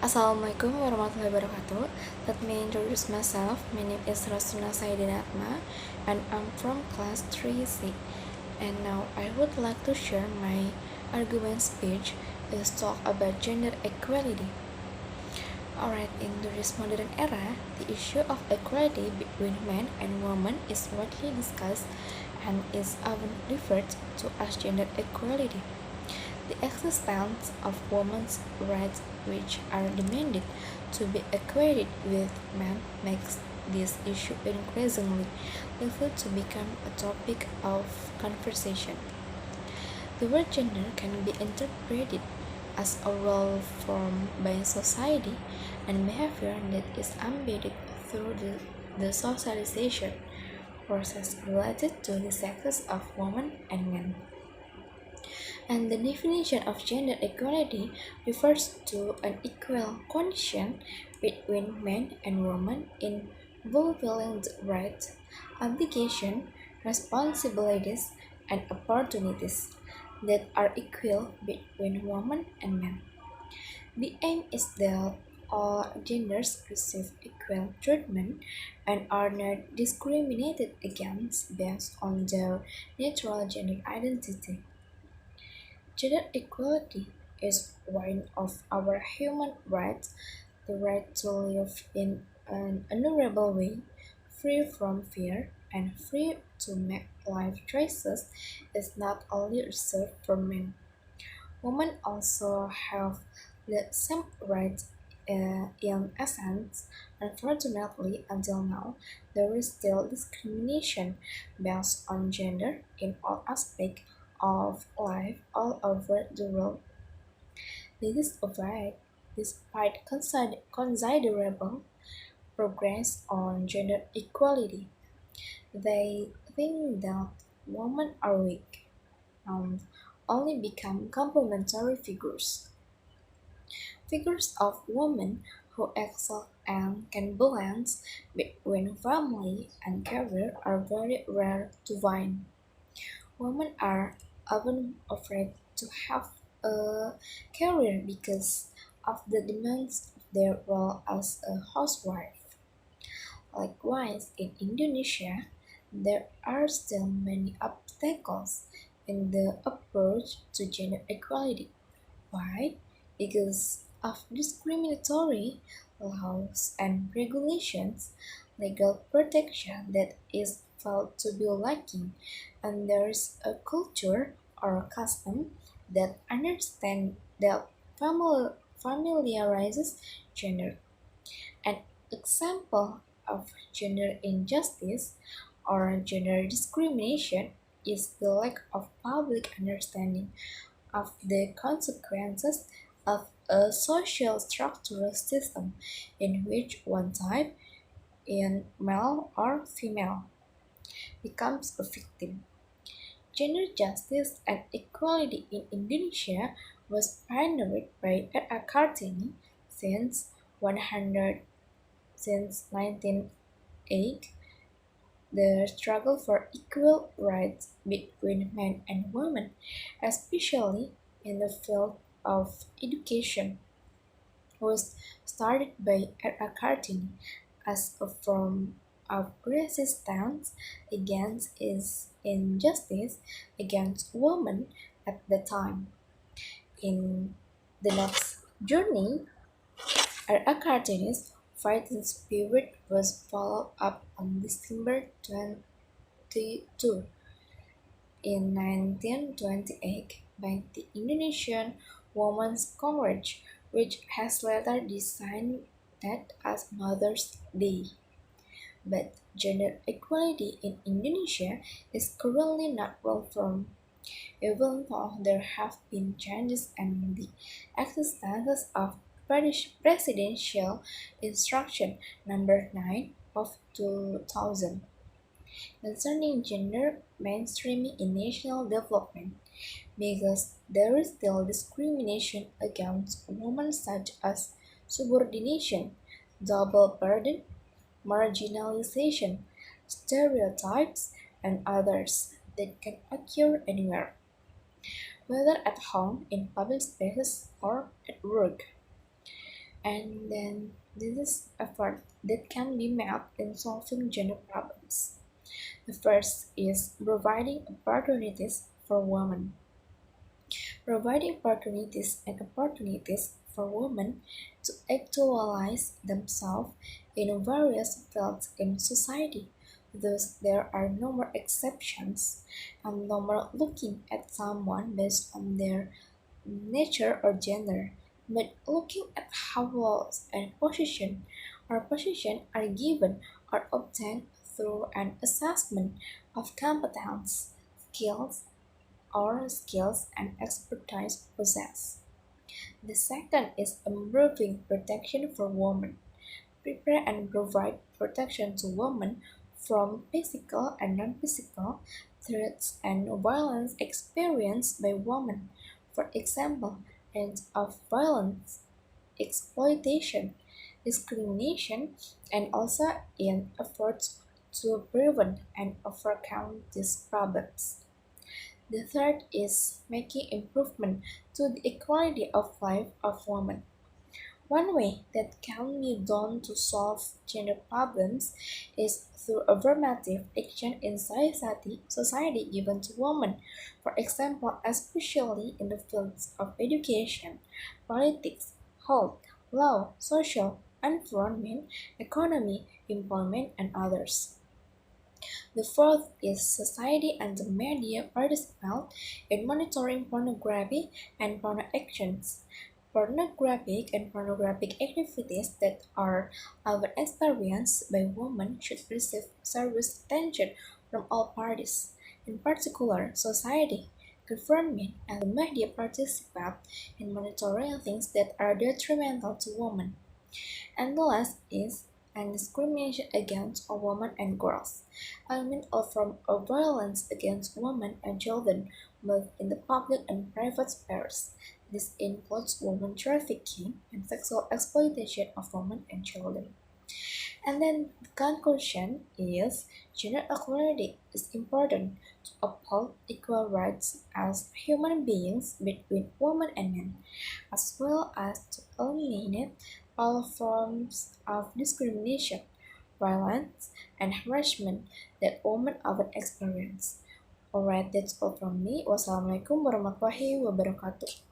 Assalamualaikum warahmatullahi wabarakatuh. Let me introduce myself. My name is Rasuna Saidinatma and I'm from class 3C. And now I would like to share my argument speech is talk about gender equality. Alright, in this modern era, the issue of equality between men and women is widely discussed and is often referred to as gender equality. The existence of women's rights which are demanded to be equated with men makes this issue increasingly likely to become a topic of conversation. The word gender can be interpreted as a role formed by society and behavior that is embedded through the socialization process related to the sexes of women and men. And the definition of gender equality refers to an equal condition between men and women in fulfilling the rights, obligations, responsibilities, and opportunities that are equal between women and men. The aim is that all genders receive equal treatment and are not discriminated against based on their natural gender identity. Gender equality is one of our human rights. The right to live in an honorable way, free from fear, and free to make life choices is not only reserved for men. Women also have the same rights in essence. Unfortunately, until now, there is still discrimination based on gender in all aspects of life all over the world. This is avoided despite considerable progress on gender equality. They think that women are weak and only become complementary figures. Figures of women who excel and can balance between family and career are very rare to find. Women are often afraid to have a career because of the demands of their role as a housewife. Likewise, in Indonesia, there are still many obstacles in the approach to gender equality. Why? Because of discriminatory laws and regulations, legal protection that is felt to be lacking, and there is a culture or custom that understand that familiarizes gender. An example of gender injustice or gender discrimination is the lack of public understanding of the consequences of a social structural system in which one type, in male or female, becomes a victim. Gender justice and equality in Indonesia was pioneered by R.A. Kartini since 100 since 1908. The struggle for equal rights between men and women, especially in the field of education, was started by R.A. Kartini as a form of resistance against his injustice against women at the time. In the next journey, R.A. Kartini's fighting spirit was followed up on December 22 in 1928 by the Indonesian Women's Congress, which has later designated that as Mother's Day. But gender equality in Indonesia is currently not well formed, even though there have been changes and the existence of Presidential Instruction Number 9 of 2000 concerning gender mainstreaming in national development, because there is still discrimination against women such as subordination, double burden, marginalization, stereotypes, and others that can occur anywhere, whether at home, in public spaces, or at work. And then this is effort that can be made in solving gender problems. The first is providing opportunities for women. Providing opportunities for women to actualize themselves in various fields in society. Thus, there are no more exceptions and no more looking at someone based on their nature or gender, but looking at how roles and position are given or obtained through an assessment of competence, skills and expertise possessed. The second is improving protection for women. Prepare and provide protection to women from physical and non-physical threats and violence experienced by women. For example, acts of violence, exploitation, discrimination, and also in efforts to prevent and overcome these problems. The third is making improvement to the equality of life of women. One way that can be done to solve gender problems is through affirmative action in society given to women. For example, especially in the fields of education, politics, health, law, social, environment, economy, employment, and others. The fourth is society and the media participate in monitoring pornography and porno actions. Pornographic activities that are often experienced by women should receive serious attention from all parties. In particular, society, government, and the media participate in monitoring things that are detrimental to women. And the last is and discrimination against women and girls. I mean from violence against women and children, both in the public and private spheres. This includes women trafficking and sexual exploitation of women and children. And then the conclusion is gender equality is important to uphold equal rights as human beings between women and men, as well as to eliminate all forms of discrimination, violence, and harassment that women often experience. Alright, that's all from me. Wassalamualaikum warahmatullahi wabarakatuh.